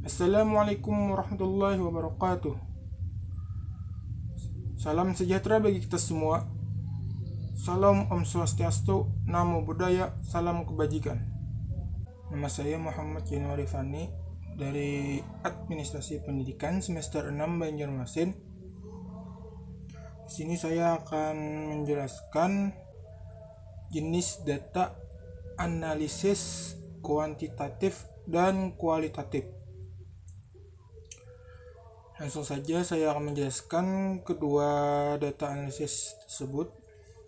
Assalamualaikum warahmatullahi wabarakatuh. Salam sejahtera bagi kita semua. Salam Om Swastiastu, Namo Buddhaya, salam kebajikan. Nama saya Muhammad Januari Fani dari Administrasi Pendidikan semester 6 Banjarmasin. Di sini saya akan menjelaskan jenis data analisis kuantitatif dan kualitatif. Langsung saja saya akan menjelaskan kedua data analisis tersebut.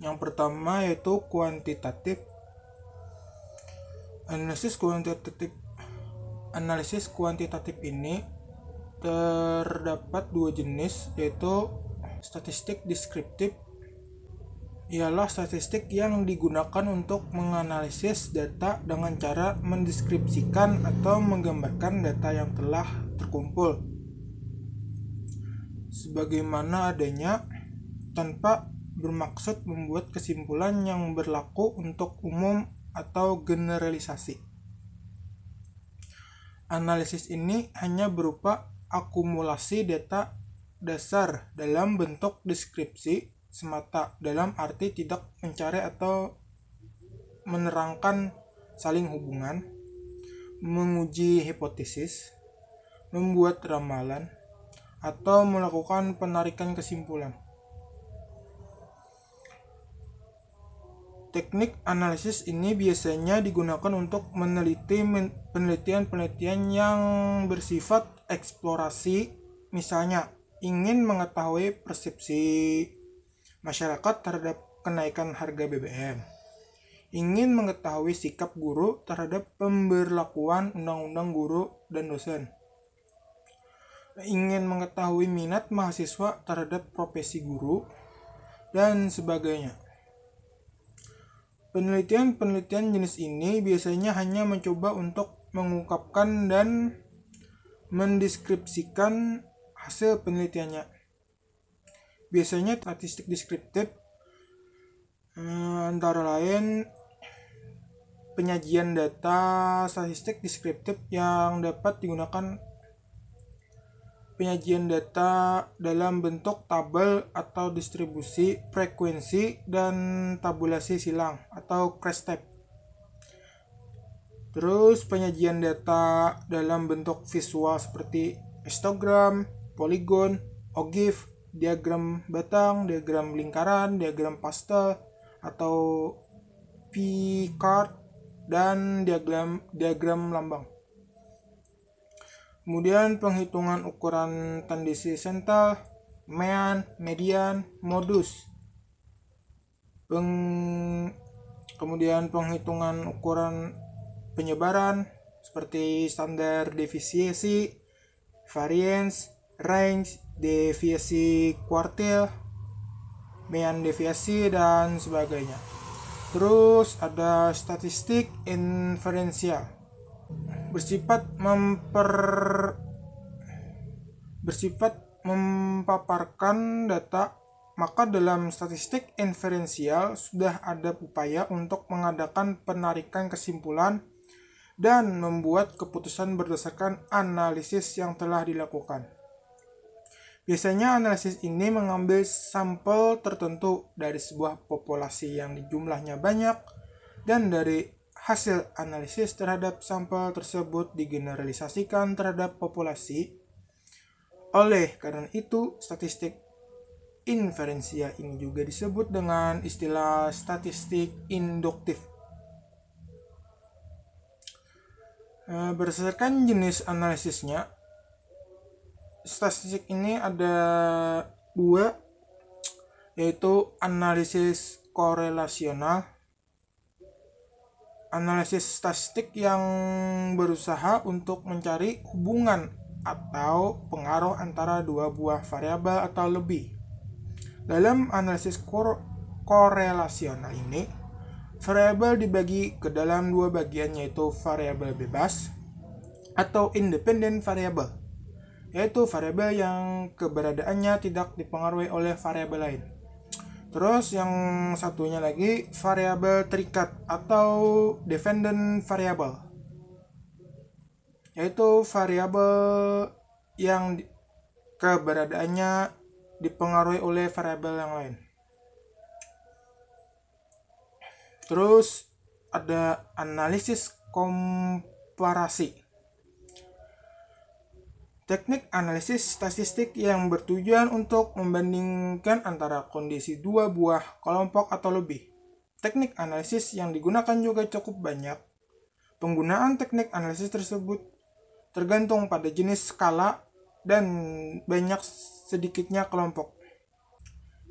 Yang pertama yaitu kuantitatif. Analisis kuantitatif ini terdapat dua jenis, yaitu statistik deskriptif. Ialah statistik yang digunakan untuk menganalisis data dengan cara mendeskripsikan atau menggambarkan data yang telah terkumpul sebagaimana adanya, tanpa bermaksud membuat kesimpulan yang berlaku untuk umum atau generalisasi. Analisis ini hanya berupa akumulasi data dasar dalam bentuk deskripsi semata, dalam arti tidak mencari atau menerangkan saling hubungan, menguji hipotesis, membuat ramalan, atau melakukan penarikan kesimpulan. Teknik analisis ini biasanya digunakan untuk meneliti penelitian yang bersifat eksplorasi, misalnya ingin mengetahui persepsi masyarakat terhadap kenaikan harga BBM, ingin mengetahui sikap guru terhadap pemberlakuan undang-undang guru dan dosen, ingin mengetahui minat mahasiswa terhadap profesi guru, dan sebagainya. Penelitian jenis ini biasanya hanya mencoba untuk mengungkapkan dan mendeskripsikan hasil penelitiannya. Biasanya statistik deskriptif antara lain penyajian data statistik deskriptif yang dapat digunakan penyajian data dalam bentuk tabel atau distribusi frekuensi dan tabulasi silang atau crash tab. Terus penyajian data dalam bentuk visual seperti histogram, poligon, OGIF, diagram batang, diagram lingkaran, diagram pastel atau P-chart, dan diagram lambang. Kemudian penghitungan ukuran tendensi sental, mean, median, modus. Kemudian penghitungan ukuran penyebaran seperti standar deviasi, variance, range, deviasi kuartil, mean deviasi, dan sebagainya. Terus ada statistik inferensial, bersifat memaparkan data. Maka dalam statistik inferensial sudah ada upaya untuk mengadakan penarikan kesimpulan dan membuat keputusan berdasarkan analisis yang telah dilakukan. Biasanya analisis ini mengambil sampel tertentu dari sebuah populasi yang jumlahnya banyak, dan dari hasil analisis terhadap sampel tersebut digeneralisasikan terhadap populasi. Oleh karena itu, statistik inferensial ini juga disebut dengan istilah statistik induktif. Berdasarkan jenis analisisnya, statistik ini ada dua, yaitu analisis korelasional. Analisis statistik yang berusaha untuk mencari hubungan atau pengaruh antara dua buah variabel atau lebih. Dalam analisis korelasional ini, variabel dibagi ke dalam dua bagian, yaitu variabel bebas atau independent variable, yaitu variabel yang keberadaannya tidak dipengaruhi oleh variabel lain. Terus yang satunya lagi variabel terikat atau dependent variable, yaitu variabel yang keberadaannya dipengaruhi oleh variabel yang lain. Terus ada analisis komparasi. Teknik analisis statistik yang bertujuan untuk membandingkan antara kondisi dua buah kelompok atau lebih. Teknik analisis yang digunakan juga cukup banyak. Penggunaan teknik analisis tersebut tergantung pada jenis skala dan banyak sedikitnya kelompok.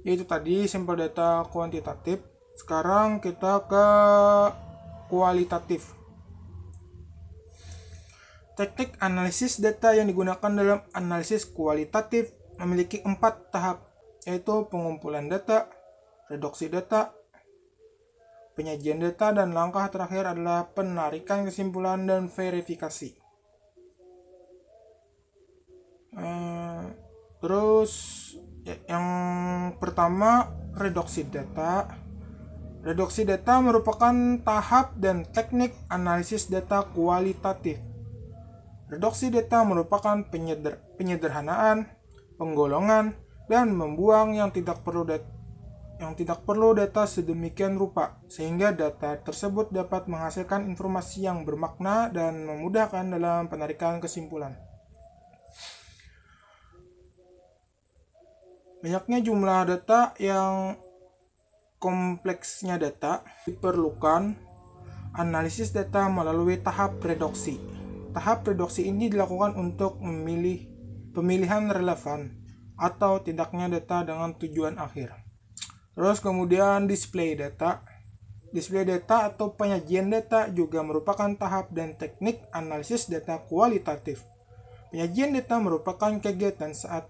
Yaitu tadi sampel data kuantitatif. Sekarang kita ke kualitatif. Teknik analisis data yang digunakan dalam analisis kualitatif memiliki 4 tahap, yaitu pengumpulan data, reduksi data, penyajian data, dan langkah terakhir adalah penarikan kesimpulan dan verifikasi. Terus yang pertama, reduksi data. Reduksi data merupakan tahap dan teknik analisis data kualitatif. Reduksi data merupakan penyederhanaan, penggolongan, dan membuang yang tidak perlu data sedemikian rupa, sehingga data tersebut dapat menghasilkan informasi yang bermakna dan memudahkan dalam penarikan kesimpulan. Banyaknya jumlah data yang kompleksnya data diperlukan analisis data melalui tahap reduksi. Tahap reduksi ini dilakukan untuk pemilihan relevan atau tidaknya data dengan tujuan akhir. Terus kemudian display data. Display data atau penyajian data juga merupakan tahap dan teknik analisis data kualitatif. Penyajian data merupakan kegiatan saat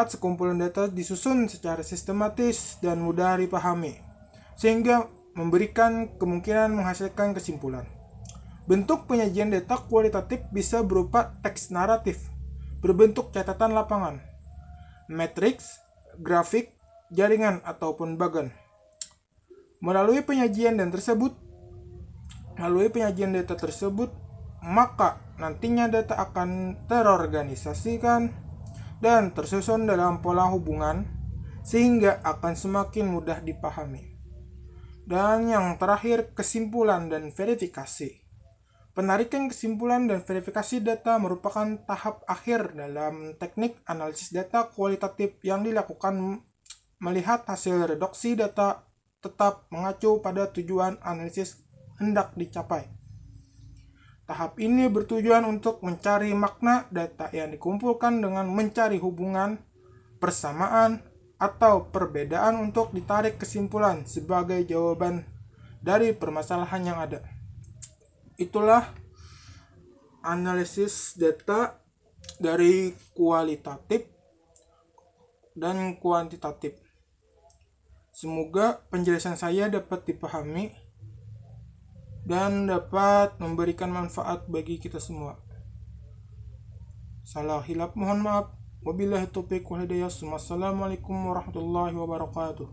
sekumpulan data disusun secara sistematis dan mudah dipahami, sehingga memberikan kemungkinan menghasilkan kesimpulan. Bentuk penyajian data kualitatif bisa berupa teks naratif, berbentuk catatan lapangan, matriks, grafik, jaringan, ataupun bagan. Melalui penyajian data tersebut, maka nantinya data akan terorganisasikan dan tersusun dalam pola hubungan, sehingga akan semakin mudah dipahami. Dan yang terakhir, kesimpulan dan verifikasi. Penarikan kesimpulan dan verifikasi data merupakan tahap akhir dalam teknik analisis data kualitatif yang dilakukan melihat hasil reduksi data tetap mengacu pada tujuan analisis hendak dicapai. Tahap ini bertujuan untuk mencari makna data yang dikumpulkan dengan mencari hubungan, persamaan, atau perbedaan untuk ditarik kesimpulan sebagai jawaban dari permasalahan yang ada. Itulah analisis data dari kualitatif dan kuantitatif. Semoga penjelasan saya dapat dipahami dan dapat memberikan manfaat bagi kita semua. Salah hilap mohon maaf. Wabillahi taufiq wal hidayah. Wassalamualaikum warahmatullahi wabarakatuh.